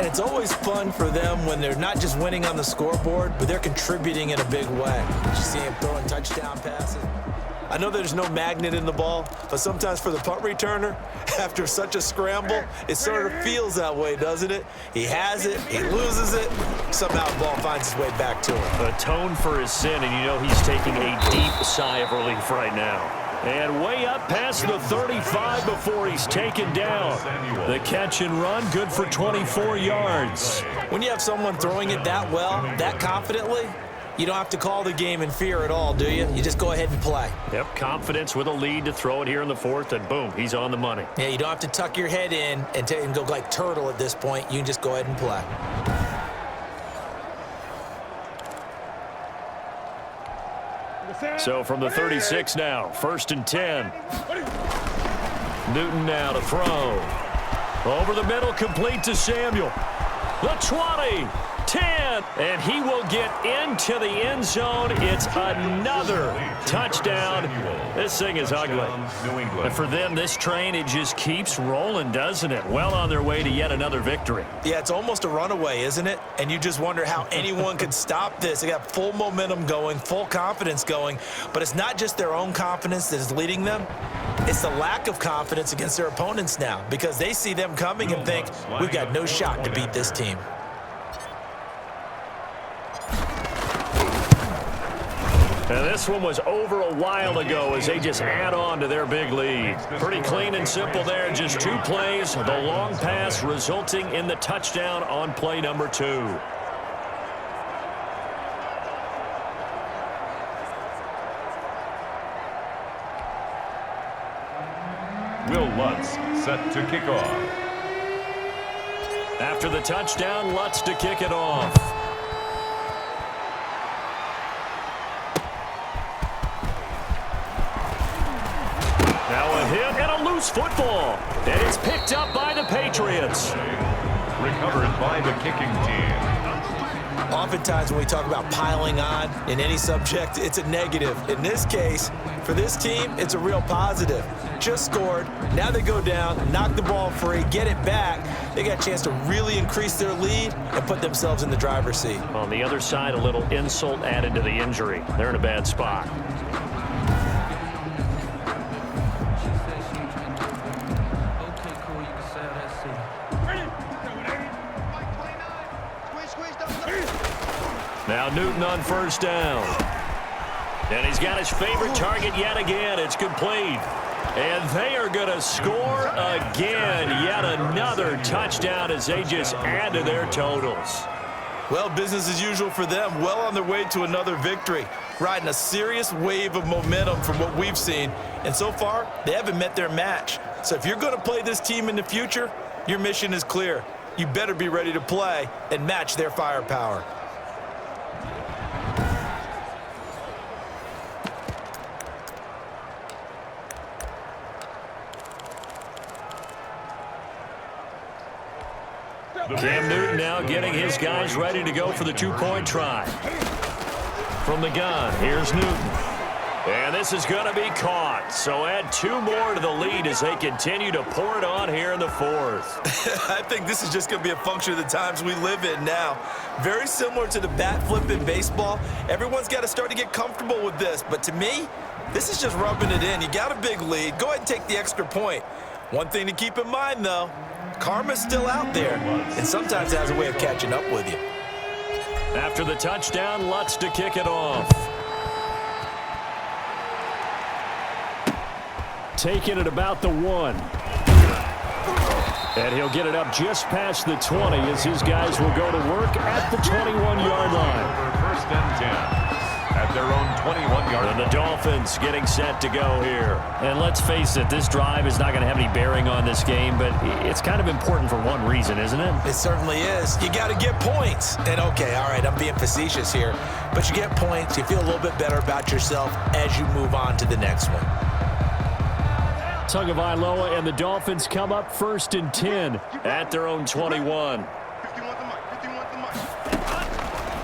it's always fun for them when they're not just winning on the scoreboard, but they're contributing in a big way. You see him throwing touchdown passes. I know there's no magnet in the ball, but sometimes for the punt returner, after such a scramble, it sort of feels that way, doesn't it? He has it, he loses it, somehow the ball finds its way back to him. Atone for his sin, and you know he's taking a deep sigh of relief right now. And way up past the 35 before he's taken down. The catch and run, good for 24 yards. When you have someone throwing it that well, that confidently, you don't have to call the game in fear at all, do you? You just go ahead and play. Yep, confidence with a lead to throw it here in the fourth, and boom, he's on the money. Yeah, you don't have to tuck your head in and go like turtle at this point. You can just go ahead and play. So from the 36 now, 1st and 10. Newton now to throw. Over the middle, complete to Samuel. The 20, 10, and he will get into the end zone. It's another touchdown. This thing is ugly. And for them, this train, it just keeps rolling, doesn't it? Well on their way to yet another victory. Yeah, it's almost a runaway, isn't it? And you just wonder how anyone could stop this. They got full momentum going, full confidence going, but it's not just their own confidence that is leading them. It's the lack of confidence against their opponents now because they see them coming and think, we've got no shot to beat this team. And this one was over a while ago as they just add on to their big lead. Pretty clean and simple there, just 2 plays. The long pass resulting in the touchdown on play number 2. Will Lutz set to kick off. After the touchdown, Lutz to kick it off. Now a hit and a loose football. And it's picked up by the Patriots. Recovered by the kicking team. Oftentimes when we talk about piling on in any subject, it's a negative. In this case, for this team, it's a real positive. Just scored. Now they go down, knock the ball free, get it back. They got a chance to really increase their lead and put themselves in the driver's seat. On the other side, a little insult added to the injury. They're in a bad spot. Now Newton on 1st down. And he's got his favorite target yet again. It's complete. And they are going to score again. Yet another touchdown as they just add to their totals. Well, business as usual for them. Well on their way to another victory. Riding a serious wave of momentum from what we've seen. And so far, they haven't met their match. So if you're going to play this team in the future, your mission is clear. You better be ready to play and match their firepower. Cam Newton now getting his guys ready to go for the 2-point try. From the gun, here's Newton. And this is going to be caught. So add 2 more to the lead as they continue to pour it on here in the 4th. I think this is just going to be a function of the times we live in now. Very similar to the bat flip in baseball. Everyone's got to start to get comfortable with this. But to me, this is just rubbing it in. You got a big lead. Go ahead and take the extra point. One thing to keep in mind, though, karma's still out there, and sometimes it has a way of catching up with you. After the touchdown, Lutz to kick it off. Taking it about the 1. And he'll get it up just past the 20 as his guys will go to work at the 21-yard line. 1st and 10. At their own 21-yard line. And the Dolphins getting set to go here. And let's face it, this drive is not going to have any bearing on this game, but it's kind of important for one reason, isn't it? It certainly is. You got to get points. And okay, all right, I'm being facetious here, but you get points, you feel a little bit better about yourself as you move on to the next one. Tagovailoa and the Dolphins come up 1st and 10 at their own 21.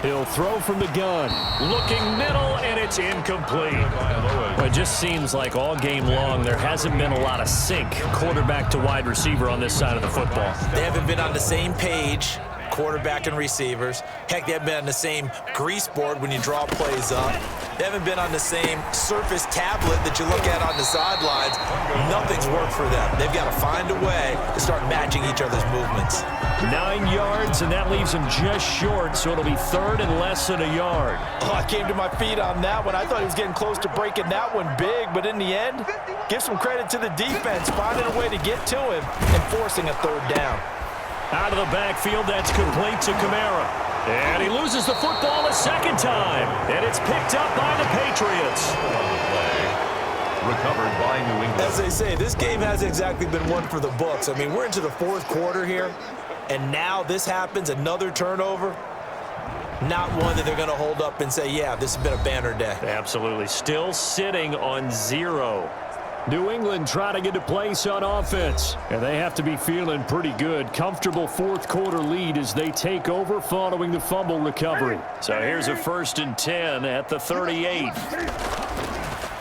He'll throw from the gun. Looking middle, and it's incomplete. Well, it just seems like all game long there hasn't been a lot of sync quarterback to wide receiver on this side of the football. They haven't been on the same page, quarterback and receivers. Heck, they haven't been on the same grease board when you draw plays up. They haven't been on the same surface tablet that you look at on the sidelines. Nothing's worked for them. They've got to find a way to start matching each other's movements. 9 yards, and that leaves him just short, so it'll be third and less than a yard. Oh, I came to my feet on that one. I thought he was getting close to breaking that one big, but in the end, give some credit to the defense, finding a way to get to him and forcing a third down. Out of the backfield, that's complete to Kamara. And he loses the football a second time, and it's picked up by the Patriots. Recovered by New England. As they say, this game hasn't exactly been one for the books. I mean, we're into the fourth quarter here, and now this happens, another turnover. Not one that they're going to hold up and say, yeah, this has been a banner day. Absolutely. Still sitting on 0. New England trying to get a place on offense, and they have to be feeling pretty good. Comfortable fourth quarter lead as they take over following the fumble recovery. So here's a 1st and 10 at the 38.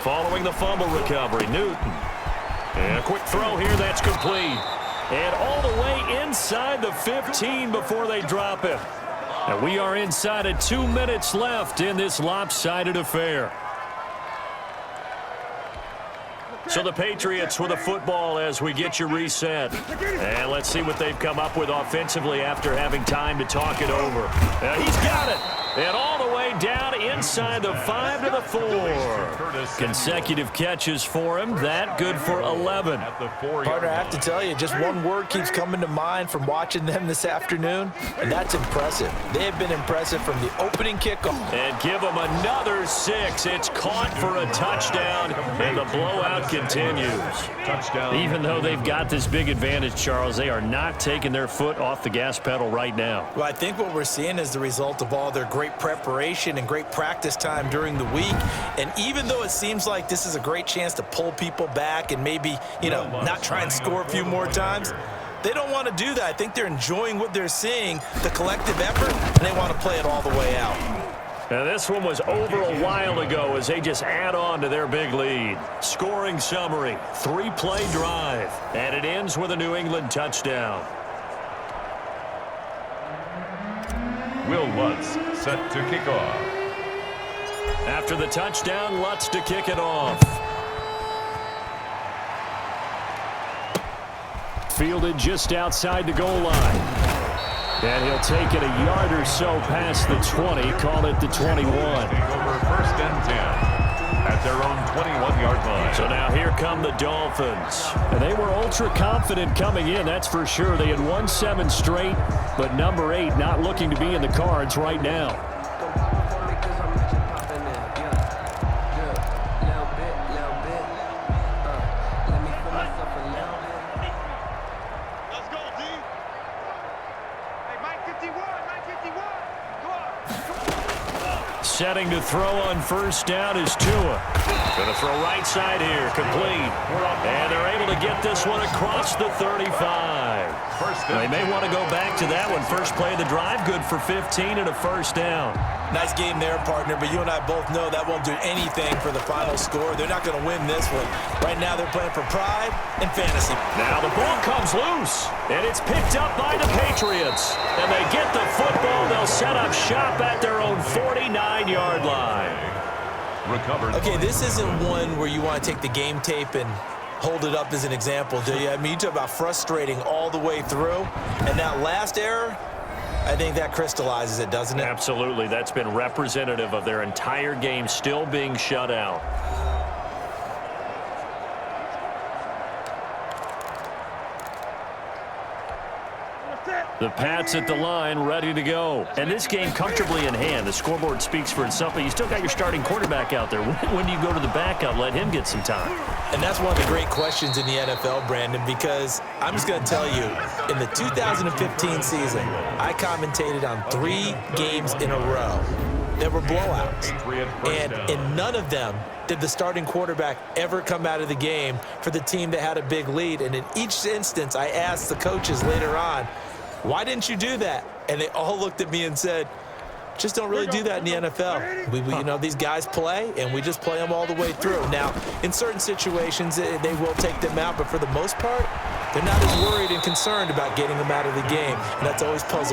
Following the fumble recovery, Newton. And a quick throw here, that's complete. And all the way inside the 15 before they drop it. And we are inside of 2 minutes left in this lopsided affair. So the Patriots with a football as we get you reset. And let's see what they've come up with offensively after having time to talk it over. He's got it. And all the way down inside the 5 to the 4. Consecutive catches for him. That good for 11. Partner, I have to tell you, just one word keeps coming to mind from watching them this afternoon, and that's impressive. They have been impressive from the opening kickoff. And give them another 6. It's caught for a touchdown, and the blowout continues. Touchdown. Even though they've got this big advantage, Charles, they are not taking their foot off the gas pedal right now. Well, I think what we're seeing is the result of all their great preparation and great practice time during the week. And even though it seems like this is a great chance to pull people back and maybe, not try and score a few more times, they don't want to do that. I think they're enjoying what they're seeing, the collective effort, and they want to play it all the way out. Now, this one was over a while ago as they just add on to their big lead. Scoring summary, 3-play drive, and it ends with a New England touchdown. Will Lutz set to kick off. After the touchdown, Lutz to kick it off. Fielded just outside the goal line. And he'll take it a yard or so past the 20, call it the 21. Over 1st and 10 at their own 21-yard line. So now here come the Dolphins. And they were ultra confident coming in, that's for sure. They had won 7 straight, but number 8 not looking to be in the cards right now. Setting to throw on 1st down is Tua. Going to throw right side here, complete. And they're able to get this one across the 35. They may want to go back to that one. First play of the drive, good for 15 and a 1st down. Nice game there, partner, but you and I both know that won't do anything for the final score. They're not going to win this one. Right now they're playing for pride and fantasy. Now the ball comes loose, and it's picked up by the Patriots. And they get the football. They'll set up shop at their own 49-yard line. Recovered. Okay, this isn't one where you want to take the game tape and hold it up as an example, do you? I mean, you talk about frustrating all the way through, and that last error, I think that crystallizes it, doesn't it? Absolutely. That's been representative of their entire game still being shut out. The Pats at the line, ready to go. And this game comfortably in hand. The scoreboard speaks for itself, but you still got your starting quarterback out there. When do you go to the backup, let him get some time? And that's one of the great questions in the NFL, Brandon, because I'm just going to tell you, in the 2015 season, I commentated on 3 games in a row that were blowouts. And in none of them did the starting quarterback ever come out of the game for the team that had a big lead. And in each instance, I asked the coaches later on, why didn't you do that? And they all looked at me and said, just don't really do that in the NFL. These guys play, and we just play them all the way through. Now, in certain situations, they will take them out, but for the most part, they're not as worried and concerned about getting them out of the game. And that's always puzzled.